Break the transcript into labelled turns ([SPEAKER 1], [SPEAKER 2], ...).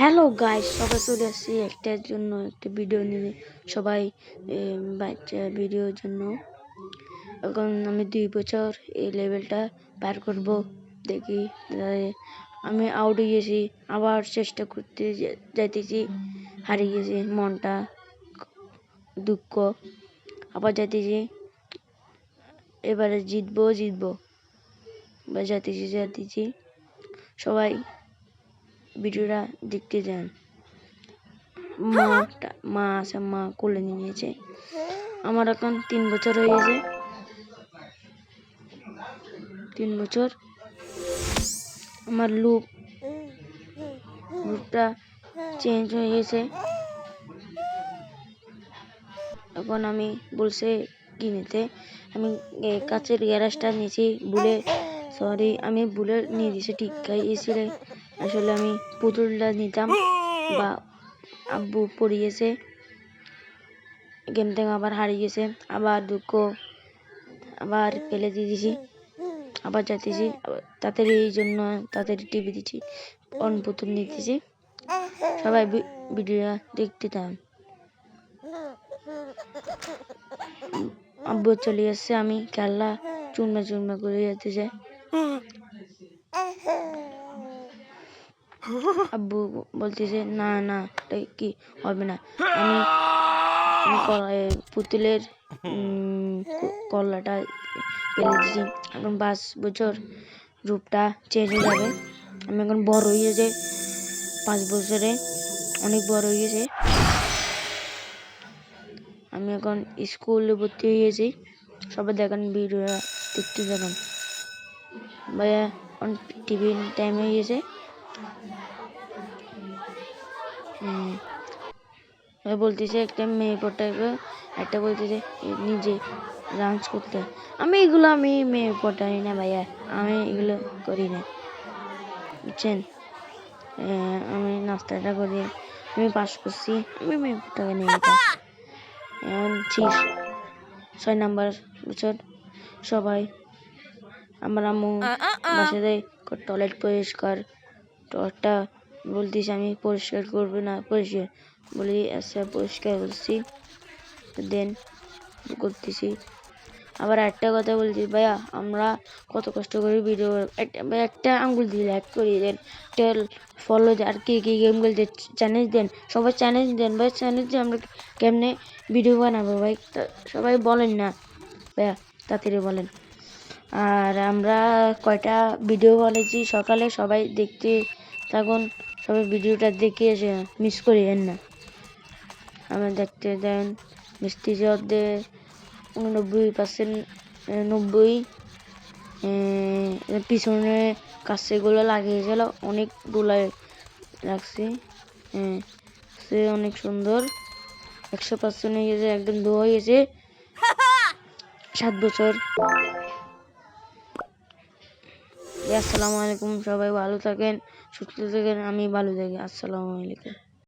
[SPEAKER 1] Hello guys, সবাই চলে আসছি একটার জন্য একটা ভিডিও নিয়ে। সবাই বাচ্চা ভিডিওর জন্য। এখন আমি 2 বছর এই লেভেলটা পার করব। দেখি আমি আউট হয়ে গেছি, আবার চেষ্টা করতে যাইতেছি, হারিয়ে গেছি, মনটা দুঃখ, আবার যাইতেছি, এবারে জিতবো বা যাইতেছি। সবাই ভিডিওটা দেখতে যান। মা আছে, মা কোলে নিয়েছে। আমার এখন 3 বছর হয়ে গেছে। 3 বছর আমার লুকটা চেঞ্জ হয়ে গেছে। এখন আমি বলছে কিনেতে, আমি কাচের গ্যারাজটা নিয়েছি আমি বুলেট নিয়ে দিয়েছি। ঠিক খাইয়েছিলে, আসলে আমি পুতুলটা নিতাম বা আব্বু পড়িয়েছে, গেম থেকে আবার হারিয়ে গেছে, আবার দুঃখ, আবার ফেলে দিয়েছি, আবার যাইতেছি। তাড়াতাড়ি এই জন্য তাড়াতাড়ি টিভি দিচ্ছি, অন্য পুতুল নিতেছি। সবাই ভিডিওটা দেখতে থাকুন। আব্বু চলে আসছে, আমি খেলা চুরমা করে যেতেছে। আব্বু বলতেছে না কি হবে না। আমি পুতুলের কলাটা ফেলে দিয়েছি। এখন 5 বছর রূপটা চেঞ্জ হয়ে যাবে। আমি এখন বড় হয়ে গেছে, 5 বছরে অনেক বড় হয়ে গেছে। আমি এখন স্কুলে ভর্তি হয়ে গেছি। সবাই দেখেন, ভিডিওটা দেখতে দেখেন। ভাইয়া টিভি টাইম হয়ে গেছে। বলতেছে একটা মেয়ে পটাইবে, একটা বলতেছে নিজে ডান্স করতে। আমি মেয়ে পটাই না ভাইয়া, আমি এগুলো করি না, বুঝছেন। আমি নাস্তাটা করি, আমি পাস করছি, আমি মেয়ে পটাই নেই। এখন 6 নম্বর বছর। সবাই আমার আম্মু বাসা দেয় টয়লেট পরিষ্কার, টয়লেটটা বলতেছি আমি পরিষ্কার করবো না, পরিষ্কার বলি আচ্ছা পরিষ্কার করছি, দেন করতেছি। আবার একটা কথা বলছি ভাইয়া, আমরা কত কষ্ট করে ভিডিও একটা আঙ্গুল দিয়ে লাইক করি, দেন ফলো আর কি গেম খেলতে চ্যালেঞ্জ দেন, সবাই চ্যালেঞ্জ দেন ভাই, চ্যালেঞ্জ দিয়ে আমরা কেমনে ভিডিও বানাবো ভাই, সবাই বলেন না ভাইয়া, তাড়াতাড়ি বলেন। আর আমরা কয়টা ভিডিও বলেছি সকালে, সবাই দেখতে থাকুন, সবাই ভিডিওটা দেখে এসে মিস করিয়েন না। আমরা দেখতে দেন মিষ্টি জর্দে 89%, 90 পিছনে কাছেগুলো লাগিয়েছিল, অনেক গুলাই রাখছি। সে অনেক সুন্দর, 100% হয়ে গেছে, একদম ধোয়া হয়ে গেছে। 7 বছর। আসসালামু আলাইকুম, সবাই ভালো থাকেন, সুস্থ থাকেন, আমি ভালো থাকি। আসসালামু আলাইকুম।